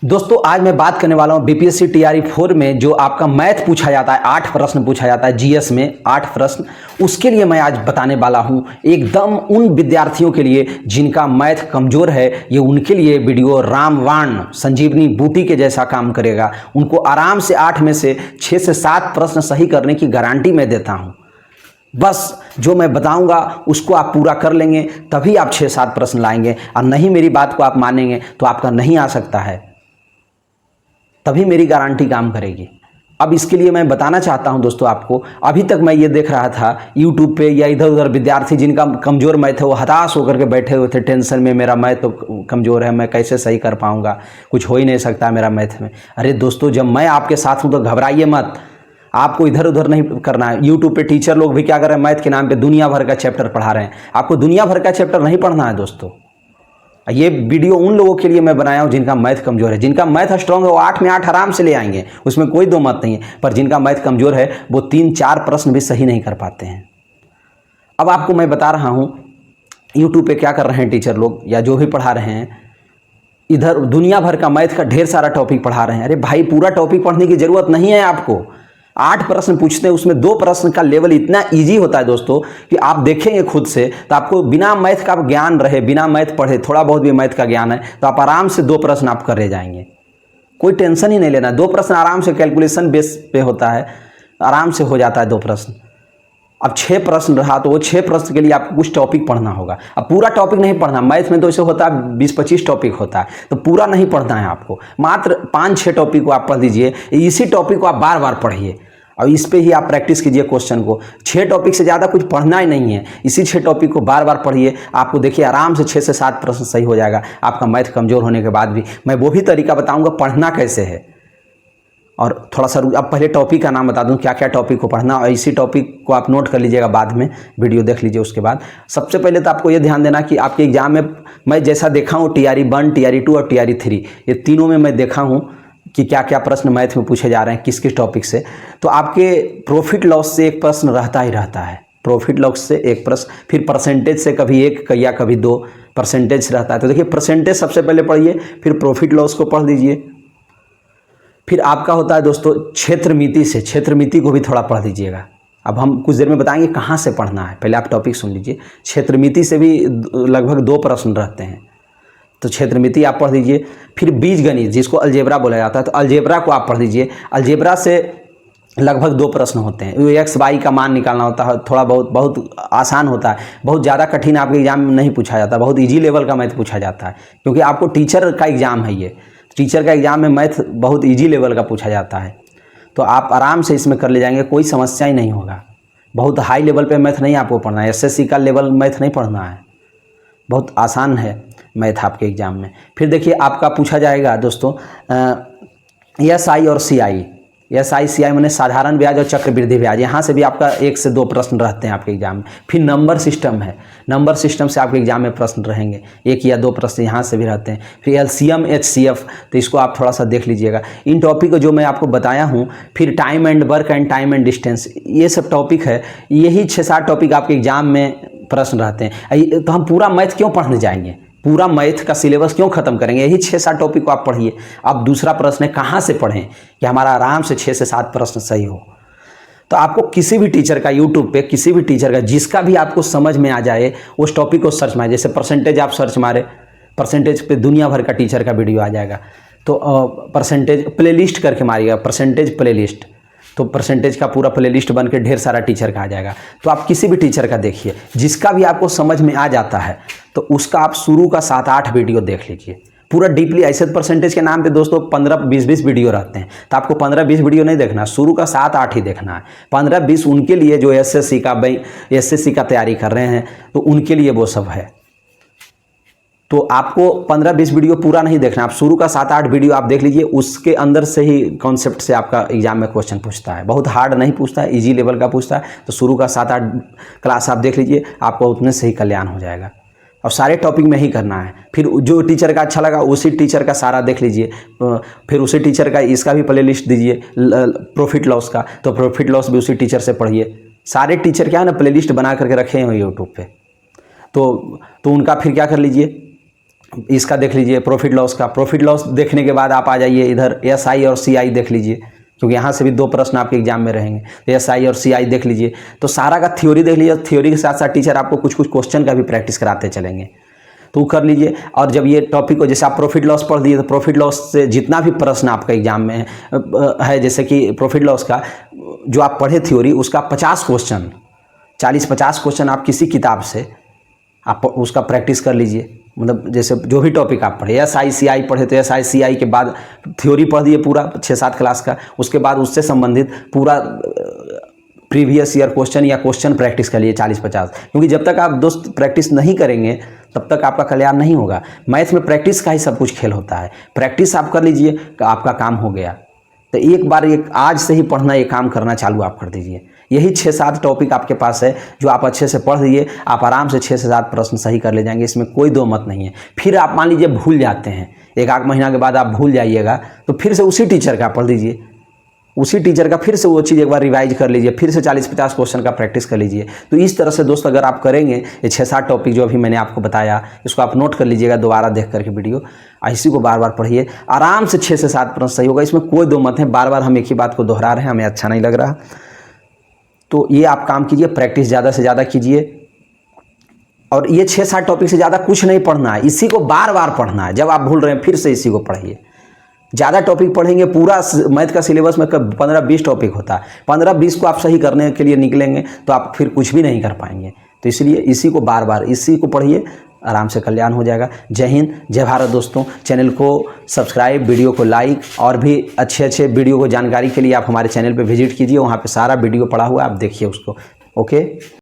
दोस्तों आज मैं बात करने वाला हूं बीपीएससी टीआरई 4 में जो आपका मैथ पूछा जाता है, 8 प्रश्न पूछा जाता है जीएस में 8 प्रश्न, उसके लिए मैं आज बताने वाला हूं। एकदम उन विद्यार्थियों के लिए जिनका मैथ कमजोर है, ये उनके लिए वीडियो रामबाण संजीवनी बूटी के जैसा काम करेगा। उनको आराम से 8 में से 6 से 7 प्रश्न सही करने की गारंटी मैं देता हूँ। बस जो मैं बताऊंगा उसको आप पूरा कर लेंगे तभी आप 6-7 प्रश्न लाएंगे, और नहीं मेरी बात को आप मानेंगे तो आपका नहीं आ सकता है, तभी मेरी गारंटी काम करेगी। अब इसके लिए मैं बताना चाहता हूं दोस्तों आपको, अभी तक मैं ये देख रहा था यूट्यूब पे या इधर उधर विद्यार्थी जिनका कमज़ोर मैथ है वो हताश होकर के बैठे हुए थे टेंशन में, मेरा मैथ तो कमज़ोर है, मैं कैसे सही कर पाऊंगा, कुछ हो ही नहीं सकता मेरा मैथ में। अरे दोस्तों, जब मैं आपके साथ हूँ तो घबराइए मत, आपको इधर उधर नहीं करना है। यूट्यूब पे टीचर लोग भी क्या कर रहे हैं, मैथ के नाम पे दुनिया भर का चैप्टर पढ़ा रहे हैं। आपको दुनिया भर का चैप्टर नहीं पढ़ना है दोस्तों। ये वीडियो उन लोगों के लिए मैं बनाया हूं जिनका मैथ कमजोर है। जिनका मैथ स्ट्रांग है वो 8 में 8 आराम से ले आएंगे, उसमें कोई दो मत नहीं है। पर जिनका मैथ कमजोर है वो 3-4 प्रश्न भी सही नहीं कर पाते हैं। अब आपको मैं बता रहा हूं यूट्यूब पे क्या कर रहे हैं टीचर लोग या जो भी पढ़ा रहे हैं, इधर दुनिया भर का मैथ का ढेर सारा टॉपिक पढ़ा रहे हैं। अरे भाई, पूरा टॉपिक पढ़ने की जरूरत नहीं है आपको। 8 प्रश्न पूछते हैं, उसमें 2 प्रश्न का लेवल इतना इजी होता है दोस्तों कि आप देखेंगे खुद से तो आपको बिना मैथ का ज्ञान रहे, बिना मैथ पढ़े, थोड़ा बहुत भी मैथ का ज्ञान है तो आप आराम से 2 प्रश्न आप कर जाएंगे। कोई टेंशन ही नहीं लेना। 2 प्रश्न आराम से कैलकुलेशन बेस पे होता है, आराम से हो जाता है 2 प्रश्न। अब 6 प्रश्न रहा तो वो 6 प्रश्न के लिए आपको कुछ टॉपिक पढ़ना होगा। अब पूरा टॉपिक नहीं पढ़ना, मैथ में तो ऐसे होता है 20-25 टॉपिक होता है, तो पूरा नहीं पढ़ना है आपको। मात्र 5-6 टॉपिक को आप पढ़ लीजिए। इसी टॉपिक को आप बार बार पढ़िए और इस पे ही आप प्रैक्टिस कीजिए क्वेश्चन को। 6 टॉपिक से ज़्यादा कुछ पढ़ना ही नहीं है, इसी 6 टॉपिक को बार बार पढ़िए। आपको देखिए आराम से 6 से 7 प्रश्न सही हो जाएगा आपका मैथ कमज़ोर होने के बाद भी। मैं वो भी तरीका बताऊँगा पढ़ना कैसे है, और थोड़ा सा अब पहले टॉपिक का नाम बता दूं क्या क्या टॉपिक को पढ़ना, और इसी टॉपिक को आप नोट कर लीजिएगा, बाद में वीडियो देख लीजिए उसके बाद। सबसे पहले तो आपको ये ध्यान देना कि आपके एग्जाम में मैं जैसा देखा हूँ टीआरई 1, टीआरई 2 और टीआरई 3, ये तीनों में मैं देखा हूँ कि क्या क्या प्रश्न मैथ में पूछे जा रहे हैं किस किस टॉपिक से। तो आपके प्रॉफिट लॉस से एक प्रश्न रहता ही रहता है, प्रॉफिट लॉस से एक प्रश्न, फिर परसेंटेज से कभी 1 या कभी 2 परसेंटेज रहता है। तो देखिए परसेंटेज सबसे पहले पढ़िए, फिर प्रॉफिट लॉस को पढ़ लीजिए, फिर आपका होता है दोस्तों क्षेत्र मिति से, क्षेत्र मिति को भी थोड़ा पढ़ लीजिएगा। अब हम कुछ देर में बताएंगे कहाँ से पढ़ना है, पहले आप टॉपिक सुन लीजिए। क्षेत्र मिति से भी लगभग 2 प्रश्न रहते हैं, तो क्षेत्र मिति आप पढ़ लीजिए। फिर बीजगणित जिसको अलजेब्रा बोला जाता है, तो अलजेब्रा को आप पढ़ लीजिए। अलजेब्रा से लगभग 2 प्रश्न होते हैं। एक्स वाई का मान निकालना होता है, थोड़ा बहुत आसान होता है, बहुत ज़्यादा कठिन आपके एग्जाम में नहीं पूछा जाता, बहुत ईजी लेवल का मैथ पूछा जाता है, क्योंकि आपको टीचर का एग्ज़ाम है। ये टीचर का एग्ज़ाम में मैथ बहुत इजी लेवल का पूछा जाता है, तो आप आराम से इसमें कर ले जाएंगे, कोई समस्या ही नहीं होगा। बहुत हाई लेवल पे मैथ नहीं आपको पढ़ना है, एसएससी का लेवल मैथ नहीं पढ़ना है, बहुत आसान है मैथ आपके एग्ज़ाम में। फिर देखिए आपका पूछा जाएगा दोस्तों एसआई और सीआई। एसआई सीआई माने साधारण ब्याज और चक्रवृद्धि ब्याज, यहाँ से भी आपका 1 से 2 प्रश्न रहते हैं आपके एग्जाम में। फिर नंबर सिस्टम है, नंबर सिस्टम से आपके एग्जाम में प्रश्न रहेंगे, 1 या 2 प्रश्न यहाँ से भी रहते हैं। फिर एलसीएम एचसीएफ, तो इसको आप थोड़ा सा देख लीजिएगा। इन टॉपिक को जो मैं आपको बताया हूँ, फिर time and work and time and distance, ये सब टॉपिक है। यही 6-7 टॉपिक आपके एग्जाम में प्रश्न रहते हैं। तो हम पूरा मैथ क्यों पढ़ने जाएंगे, पूरा मैथ का सिलेबस क्यों खत्म करेंगे, यही 6-7 टॉपिक को आप पढ़िए। अब दूसरा प्रश्न है कहाँ से पढ़ें कि हमारा आराम से 6 से 7 प्रश्न सही हो। तो आपको किसी भी टीचर का यूट्यूब पे, किसी भी टीचर का जिसका भी आपको समझ में आ जाए उस टॉपिक को सर्च मारिए। जैसे परसेंटेज आप सर्च मारे, परसेंटेज पे दुनिया भर का टीचर का वीडियो आ जाएगा। तो परसेंटेज प्लेलिस्ट करके मारिएगा, परसेंटेज प्लेलिस्ट, तो परसेंटेज का पूरा प्लेलिस्ट बन के ढेर सारा टीचर का आ जाएगा। तो आप किसी भी टीचर का देखिए, जिसका भी आपको समझ में आ जाता है तो उसका आप शुरू का 7-8 वीडियो देख लीजिए पूरा डीपली। ऐसे परसेंटेज के नाम पे दोस्तों 15-20 वीडियो रहते हैं, तो आपको 15-20 वीडियो नहीं देखना, शुरू का 7-8 ही देखना है। 15-20 उनके लिए जो एसएससी का तैयारी कर रहे हैं, तो उनके लिए वो सब है। तो आपको 15-20 वीडियो पूरा नहीं देखना, आप शुरू का 7-8 वीडियो आप देख लीजिए, उसके अंदर से ही कॉन्सेप्ट से आपका एग्जाम में क्वेश्चन पूछता है। बहुत हार्ड नहीं पूछता है, इजी लेवल का पूछता है। तो शुरू का 7-8 क्लास आप देख लीजिए, आपको उतने से ही कल्याण हो जाएगा। और सारे टॉपिक में ही करना है। फिर जो टीचर का अच्छा लगा उसी टीचर का सारा देख लीजिए, फिर उसी टीचर का इसका भी प्ले लिस्ट दीजिए प्रॉफिट लॉस का, तो प्रॉफिट लॉस भी उसी टीचर से पढ़िए। सारे टीचर क्या है ना प्ले लिस्ट बना करके रखे हैं यूट्यूब पे, तो उनका फिर क्या कर लीजिए, इसका देख लीजिए प्रॉफिट लॉस का। प्रॉफिट लॉस देखने के बाद आप आ जाइए इधर SI और CI देख लीजिए, क्योंकि यहाँ से भी 2 प्रश्न आपके एग्जाम में रहेंगे। तो SI और CI देख लीजिए, तो सारा का थ्योरी देख लीजिए। थ्योरी के साथ साथ टीचर आपको कुछ कुछ क्वेश्चन का भी प्रैक्टिस कराते चलेंगे, तो वो कर लीजिए। और जब ये टॉपिक को जैसे आप प्रॉफिट लॉस पढ़ दिए, तो प्रॉफिट लॉस से जितना भी प्रश्न आपका एग्जाम में है, जैसे कि प्रॉफिट लॉस का जो आप पढ़े थ्योरी, उसका 50 क्वेश्चन, 40-50 क्वेश्चन आप किसी किताब से आप उसका प्रैक्टिस कर लीजिए। मतलब जैसे जो भी टॉपिक आप पढ़े, SI CI पढ़े तो SI CI के बाद थ्योरी पढ़ दिए पूरा 6-7 क्लास का, उसके बाद उससे संबंधित पूरा प्रीवियस ईयर क्वेश्चन या क्वेश्चन प्रैक्टिस कर लिए 40-50। क्योंकि जब तक आप दोस्त प्रैक्टिस नहीं करेंगे तब तक आपका कल्याण नहीं होगा। मैथ में प्रैक्टिस का ही सब कुछ खेल होता है। प्रैक्टिस आप कर लीजिए तो आपका काम हो गया। तो एक बार आज से ही पढ़ना, ये काम करना चालू आप कर दीजिए। यही 6-7 टॉपिक आपके पास है जो आप अच्छे से पढ़ दिए, आप आराम से 6 से 7 प्रश्न सही कर ले जाएंगे, इसमें कोई दो मत नहीं है। फिर आप मान लीजिए भूल जाते हैं, 1-8 महीना के बाद आप भूल जाइएगा, तो फिर से उसी टीचर का पढ़ लीजिए, उसी टीचर का फिर से वो चीज़ एक बार रिवाइज कर लीजिए, फिर से 40-50 क्वेश्चन का प्रैक्टिस कर लीजिए। तो इस तरह से दोस्त अगर आप करेंगे, ये 6-7 टॉपिक जो अभी मैंने आपको बताया, इसको आप नोट कर लीजिएगा दोबारा देख करके वीडियो, इसी को बार बार पढ़िए, आराम से 6 से 7 प्रश्न सही होगा। इसमें कोई दो मत है। बार बार हम एक ही बात को दोहरा रहे हैं, हमें अच्छा नहीं लग रहा। तो ये आप काम कीजिए, प्रैक्टिस ज़्यादा से ज़्यादा कीजिए। और ये 6-7 टॉपिक से ज़्यादा कुछ नहीं पढ़ना है, इसी को बार बार पढ़ना है। जब आप भूल रहे हैं फिर से इसी को पढ़िए। ज़्यादा टॉपिक पढ़ेंगे, पूरा मैथ का सिलेबस में 15-20 टॉपिक होता है, 15-20 को आप सही करने के लिए निकलेंगे तो आप फिर कुछ भी नहीं कर पाएंगे। तो इसलिए इसी को बार बार इसी को पढ़िए, आराम से कल्याण हो जाएगा। जय हिंद, जय भारत दोस्तों। चैनल को सब्सक्राइब, वीडियो को लाइक, और भी अच्छे वीडियो को जानकारी के लिए आप हमारे चैनल पर विजिट कीजिए, वहाँ पर सारा वीडियो पड़ा हुआ है, आप देखिए उसको। ओके।